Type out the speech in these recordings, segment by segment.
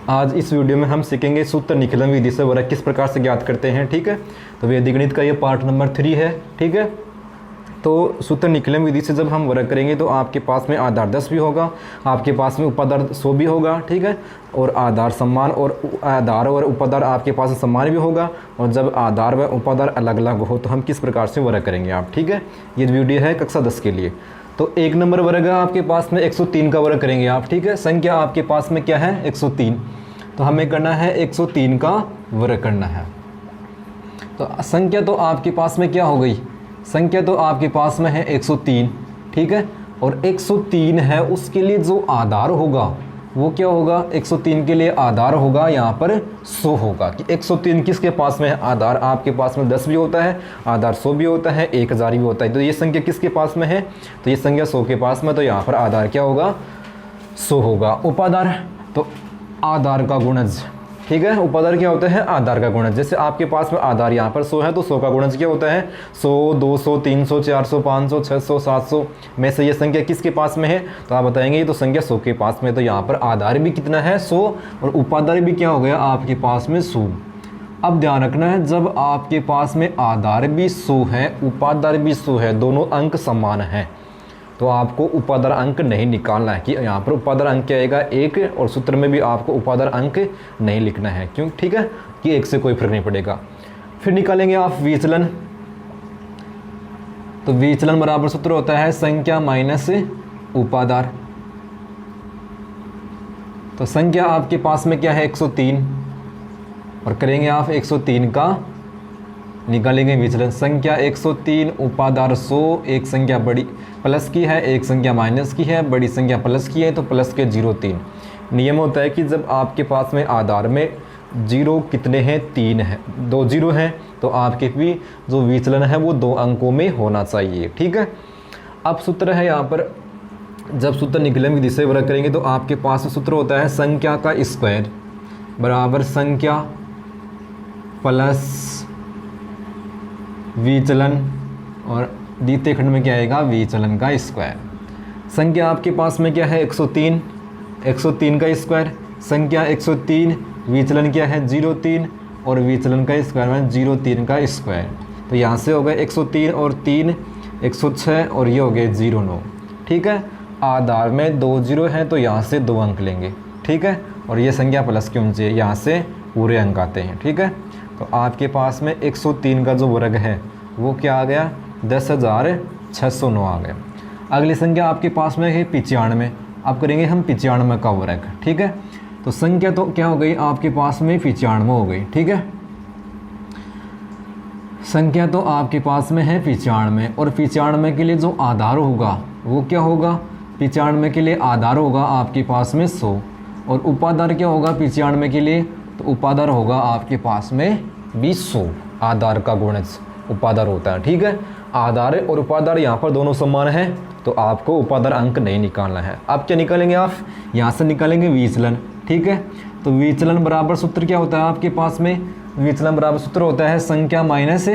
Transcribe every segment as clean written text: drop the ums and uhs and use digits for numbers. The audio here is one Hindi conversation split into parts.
आज इस वीडियो में हम सीखेंगे सूत्र निकलन विधि से वर्ग किस प्रकार से ज्ञात करते हैं। ठीक है, तो वैदिक गणित का ये पार्ट नंबर 3 है। ठीक है, तो सूत्र निकलन विधि से जब हम वर्ग करेंगे तो आपके पास में आधार 10 भी होगा, आपके पास में उपाधार 100 भी होगा। ठीक है, और आधार समान और आधार और उपाधार आपके पास समान भी होगा। और जब आधार व उपाधार अलग अलग हो तो हम किस प्रकार से वर्ग करेंगे आप। ठीक है, ये वीडियो है कक्षा 10 के लिए। तो 1 नंबर वर्ग है आपके पास में 103 का वर्ग करेंगे आप। ठीक है, संख्या आपके पास में क्या है 103, तो हमें करना है 103 का वर्ग करना है। तो संख्या तो आपके पास में क्या हो गई, संख्या तो आपके पास में है 103। ठीक है, और 103 है, उसके लिए जो आधार होगा वो क्या होगा, 103 के लिए आधार होगा यहाँ पर 100 होगा। कि 103 किसके पास में है, आधार आपके पास में 10 भी होता है, आधार 100 भी होता है, 1000 भी होता है। तो ये संख्या किसके पास में है, तो ये संख्या 100 के पास में, तो यहाँ पर आधार क्या होगा 100 होगा। उपाधार तो आधार का गुणज। ठीक है, उपाधार क्या होता है, आधार का गुणज। जैसे आपके पास में आधार यहाँ पर 100 है तो 100 का गुणज क्या होता है 100, 200, 300, 400, 500, 600, 700 में से ये संख्या किसके पास में है, तो आप बताएंगे ये तो संख्या 100 के पास में। तो यहाँ पर आधार भी कितना है 100 और उपाधार भी क्या हो गया आपके पास में 100। अब ध्यान रखना है, जब आपके पास में आधार भी 100 है उपाधार भी 100 है, दोनों अंक समान हैं, तो आपको उपाधार अंक नहीं निकालना है। कि यहाँ पर उपाधार अंक क्या आएगा 1, और सूत्र में भी आपको उपाधार अंक नहीं लिखना है। क्यों, ठीक है, कि 1 से कोई फर्क नहीं पड़ेगा। फिर निकालेंगे आप विचलन। तो विचलन बराबर सूत्र होता है संख्या माइनस उपाधार। तो संख्या आपके पास में क्या है 103, और करेंगे आप 103 का निकालेंगे विचलन। संख्या 103 उपाधार 100, एक संख्या बड़ी प्लस की है, एक संख्या माइनस की है, बड़ी संख्या प्लस की है, तो प्लस के 03। नियम होता है कि जब आपके पास में आधार में 0 कितने हैं 3 है, 2 0 हैं, तो आपके भी जो विचलन है वो 2 अंकों में होना चाहिए। ठीक है, अब सूत्र है यहाँ पर, जब सूत्र निकलन विधि से वर्ग करेंगे तो आपके पास सूत्र होता है संख्या का स्क्वायर बराबर संख्या प्लस विचलन, और द्वितीय खंड में क्या आएगा विचलन का स्क्वायर। संख्या आपके पास में क्या है 103, 103 का स्क्वायर, संख्या 103, विचलन क्या है 03, और विचलन का स्क्वायर में 03 का स्क्वायर। तो यहाँ से हो गए 103 और 3 106, और ये हो गए 09। ठीक है, आधार में 2 0 है तो यहाँ से 2 अंक लेंगे। ठीक है, और ये संख्या प्लस क्यों चाहिए, यहाँ से पूरे अंक आते हैं। ठीक है, तो आपके पास में 103 का जो वर्ग है वो क्या आ गया 10,609 आ गया। अगली संख्या आपके पास में है 95। अब करेंगे हम 95 का वर्ग। ठीक है, तो संख्या तो क्या हो गई आपके पास में 95 हो गई। ठीक है, संख्या तो आपके पास में है 95, और 95 के लिए जो आधार होगा वो क्या होगा, 95 के लिए आधार होगा आपके पास में 100, और उपाधार क्या होगा 95 के लिए, तो उपाधार होगा आपके पास में भी 100। आधार का गुणज उपाधार होता है। ठीक है, आधार और उपाधार यहाँ पर दोनों समान हैं, तो आपको उपाधार अंक नहीं निकालना है। अब क्या निकालेंगे आप, यहाँ से निकालेंगे विचलन। ठीक है, तो विचलन बराबर सूत्र क्या होता है आपके पास में, विचलन बराबर सूत्र होता है संख्या माइनस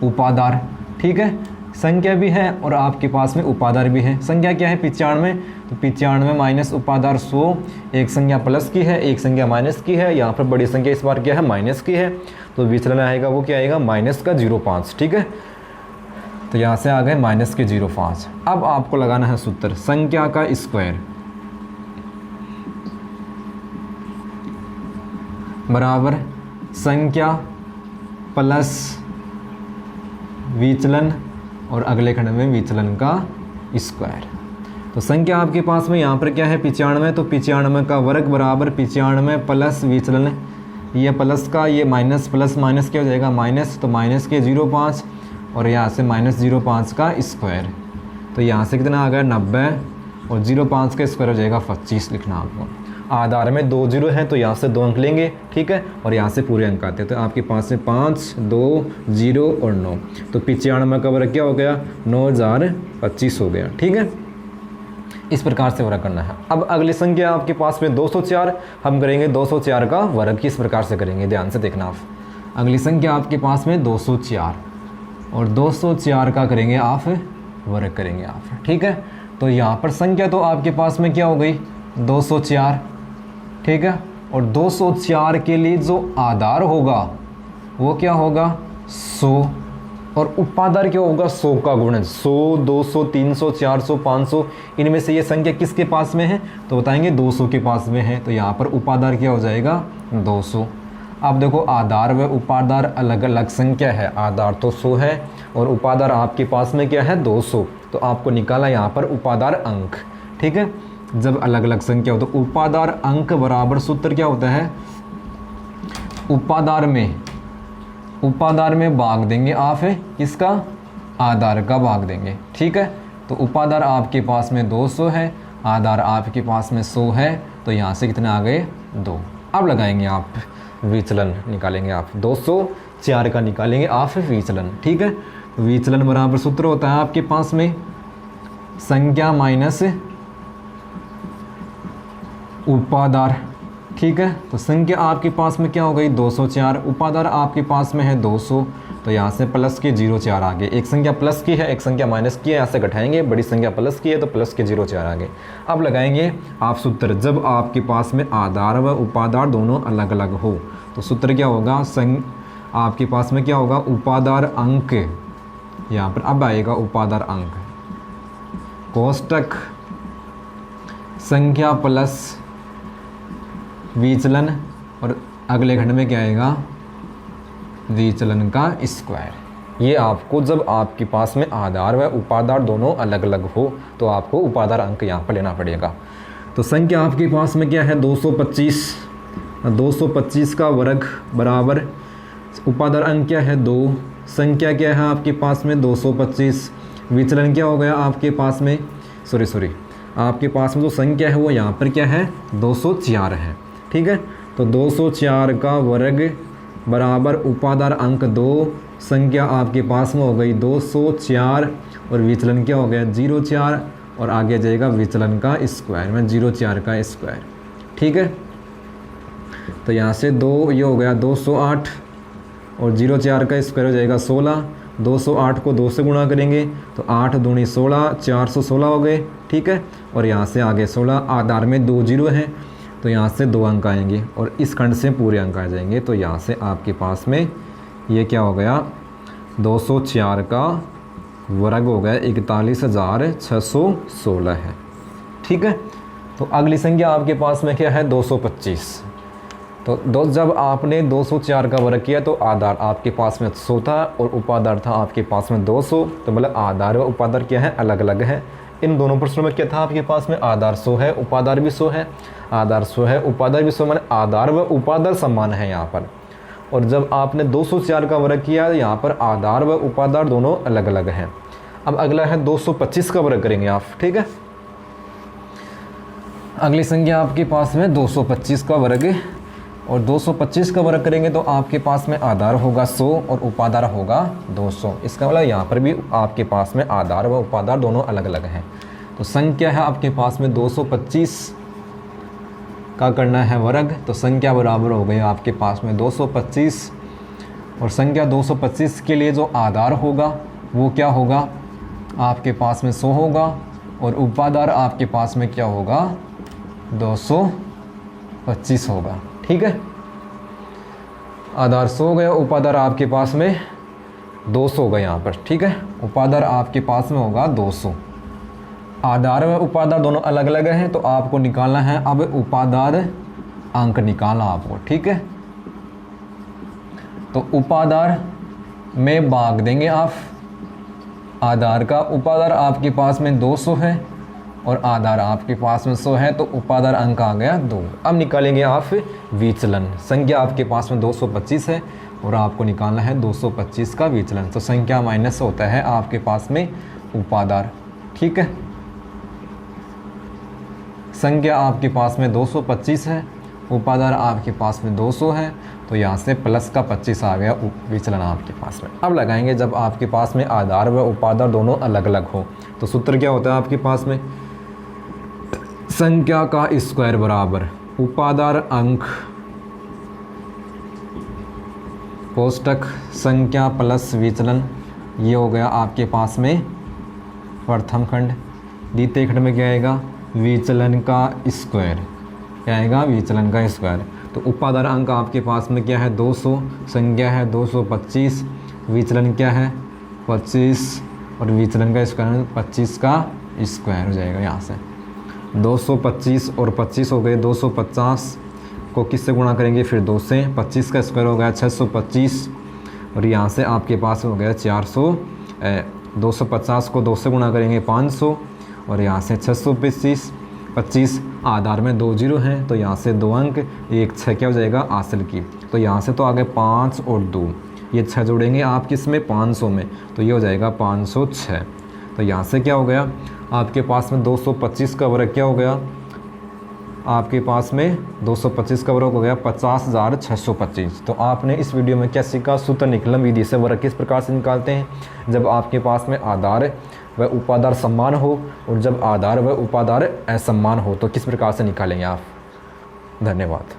उपाधार। ठीक है, संख्या भी है और आपके पास में उपाधार भी है। संख्या क्या है 95, तो 95 माइनस उपाधार 100, एक संख्या प्लस की है, एक संख्या माइनस की है, यहाँ पर बड़ी संख्या इस बार क्या है माइनस की है, तो विचलन आएगा वो क्या आएगा माइनस का 05। ठीक है, तो यहाँ से आ गए माइनस के 05। अब आपको लगाना है सूत्र संख्या का स्क्वायर बराबर संख्या प्लस विचलन, और अगले खंड में विचलन का स्क्वायर। तो संख्या आपके पास में यहाँ पर क्या है 95, तो 95 का वर्ग बराबर 95 प्लस विचलन, ये प्लस का ये माइनस प्लस माइनस क्या हो जाएगा माइनस, तो माइनस के 05, और यहाँ से माइनस 05 का स्क्वायर। तो यहाँ से कितना आ गया 90, और 05 का स्क्वायर हो जाएगा 25 लिखना आपको। आधार में 2 0 हैं तो यहाँ से 2 अंक लेंगे। ठीक है, और यहाँ से पूरे अंक आते हैं, तो आपके पास में 5, 2, 0 और 9, तो 95 का वर्ग क्या हो गया 9025 हो गया। ठीक है, इस प्रकार से वर्ग करना है। अब अगली संख्या आपके पास में 204, हम करेंगे 204 का वर्ग किस प्रकार से करेंगे, ध्यान से देखना आप। अगली संख्या आपके पास में 204, और 204 का करेंगे आप वर्ग करेंगे आप। ठीक है, तो यहाँ पर संख्या तो आपके पास में क्या हो गई 204। ठीक है, और 204 के लिए जो आधार होगा वो क्या होगा 100, और उपादार क्या होगा 100 का गुणज। 100, 200, 300, 400, 500, इनमें से ये संख्या किसके पास में है तो बताएंगे 200 के पास में है, तो यहाँ पर उपादार क्या हो जाएगा 200। अब देखो आधार व उपादार अलग अलग संख्या है, आधार तो 100 है और उपादार आपके पास में क्या है 200, तो आपको निकाला यहाँ पर उपादार अंक। ठीक है, जब अलग अलग संख्या हो तो उपादार अंक बराबर सूत्र क्या होता है, उपादार में भाग देंगे आप किसका, आधार का भाग देंगे। ठीक है, तो उपादार आपके पास में 200 है, आधार आपके पास में 100 है, तो यहाँ से कितने आ गए 2। अब लगाएंगे आप विचलन, निकालेंगे आप 204 का निकालेंगे आप विचलन। ठीक है, विचलन बराबर सूत्र होता है आपके पास में संख्या माइनस उपादार। ठीक है, तो संख्या आपके पास में क्या हो गई 204, उपादार आपके पास में है 200, तो यहाँ से प्लस के 04 आ गए। एक संख्या प्लस की है, एक संख्या माइनस की है, यहाँ से घटाएंगे, बड़ी संख्या प्लस की है तो प्लस के 04 आ गए। अब लगाएंगे आप सूत्र, जब आपके पास में आधार व उपादार दोनों अलग अलग हो तो सूत्र क्या होगा, आपके पास में क्या होगा उपादार अंक, यहाँ पर अब आएगा उपादार अंक कोष्टक संख्या प्लस विचलन, और अगले खंड में क्या आएगा विचलन का स्क्वायर। ये आपको जब आपके पास में आधार व उपादार दोनों अलग अलग हो तो आपको उपादार अंक यहाँ पर लेना पड़ेगा। तो संख्या आपके पास में क्या है 225, 225 का वर्ग बराबर उपादार अंक क्या है 2, संख्या क्या है आपके पास में 225, विचलन क्या हो गया आपके पास में सॉरी आपके पास में जो संख्या है वो यहाँ पर क्या है 204 है। ठीक है, तो 204 का वर्ग बराबर उपादार अंक 2, संख्या आपके पास में हो गई 204 और विचलन क्या हो गया 04, और आगे जाएगा विचलन का स्क्वायर में 04 का स्क्वायर। ठीक है, तो यहाँ से 2 ये हो गया 208 और 04 का स्क्वायर हो जाएगा 16, 208 को 2 से गुणा करेंगे तो 8 दूनी 16, 416 हो गए। ठीक है, और यहाँ से आगे 16, आधार में 2 0 हैं तो यहाँ से 2 अंक आएंगे और इस खंड से पूरे अंक आ जाएंगे, तो यहाँ से आपके पास में ये क्या हो गया 204 का वर्ग हो गया 41,616 है। ठीक है, तो अगली संख्या आपके पास में क्या है 225। तो जब आपने 204 का वर्ग किया तो आधार आपके पास में 100 था और उपादार था आपके पास में 200, तो मतलब आधार व उपादार क्या है अलग अलग है। इन दोनों प्रश्नों में क्या था आपके पास में आधार 100 है, उपादार भी 100 है, आधार 100 है, उपादार भी 100, माने आधार व उपादार समान है यहाँ पर। और जब आपने 204 का वर्ग किया यहाँ पर आधार व उपादार दोनों अलग अलग हैं। अब अगला है 225 का वर्ग करेंगे आप। ठीक है, अगली संख्या आपके पास में 225 का वर्ग, और 225 का वर्ग करेंगे तो आपके पास में आधार होगा 100 और उपादार होगा 200। इसका मतलब यहाँ पर भी आपके पास में आधार व उपादार दोनों अलग अलग हैं। तो संख्या है आपके पास में 225 का करना है वर्ग, तो संख्या बराबर हो गई आपके पास में 225, और संख्या 225 के लिए जो आधार होगा वो क्या होगा आपके पास में 100 होगा, और उपादार आपके पास में क्या होगा 225 होगा। ठीक है, आधार 100 हो गया, उपादार आपके पास में 200 होगा यहाँ पर। ठीक है, उपादार आपके पास में होगा 200, आधार व उपादार दोनों अलग अलग हैं, तो आपको निकालना है अब उपादार अंक निकालना आपको। ठीक है, तो उपादार में भाग देंगे आप आधार का, उपादार आपके पास में 200 है और आधार आपके पास में 100 है, तो उपादार अंक आ गया 2। अब निकालेंगे आप विचलन, संख्या आपके पास में 225 है और आपको निकालना है 225 का विचलन, तो संख्या माइनस होता है आपके पास में उपादार। ठीक है, संख्या आपके पास में 225 है, उपादार आपके पास में 200 है, तो यहाँ से प्लस का 25 आ गया विचलन आपके पास में। अब लगाएंगे जब आपके पास में आधार व उपादार दोनों अलग अलग हो तो सूत्र क्या होता है आपके पास में संख्या का स्क्वायर बराबर उपादार अंक कोष्टक संख्या प्लस विचलन। ये हो गया आपके पास में प्रथम खंड। द्वितीय खंड में क्या आएगा विचलन का स्क्वायर, क्या आएगा विचलन का स्क्वायर। तो उपादार अंक आपके पास में क्या है 200, संख्या है 225, विचलन क्या है 25 और विचलन का स्क्वायर 25 का स्क्वायर हो जाएगा। यहाँ से 225 और 25 हो गए 250 को किससे गुणा करेंगे फिर 2 से, 25 का स्क्वायर हो गया 625 और यहाँ से आपके पास हो गया 400। 250 को 2 से गुणा करेंगे 500 और यहाँ से 625 25 आधार में 2 जीरो हैं तो यहाँ से 2 अंक, एक 6 क्या हो जाएगा आसल की। तो यहाँ से तो आगे 5 और 2 ये 6 जोड़ेंगे आप किस में 500 में, तो ये हो जाएगा 506। तो यहाँ से क्या हो गया आपके पास में 225 का वर्ग क्या हो गया आपके पास में 225 का वर्ग हो गया 50,625। तो आपने इस वीडियो में क्या सीखा, सूत्र निकलन विधि से वर्ग किस प्रकार से निकालते हैं जब आपके पास में आधार व उपादार समान हो और जब आधार व उपादार असमान हो तो किस प्रकार से निकालेंगे आप। धन्यवाद।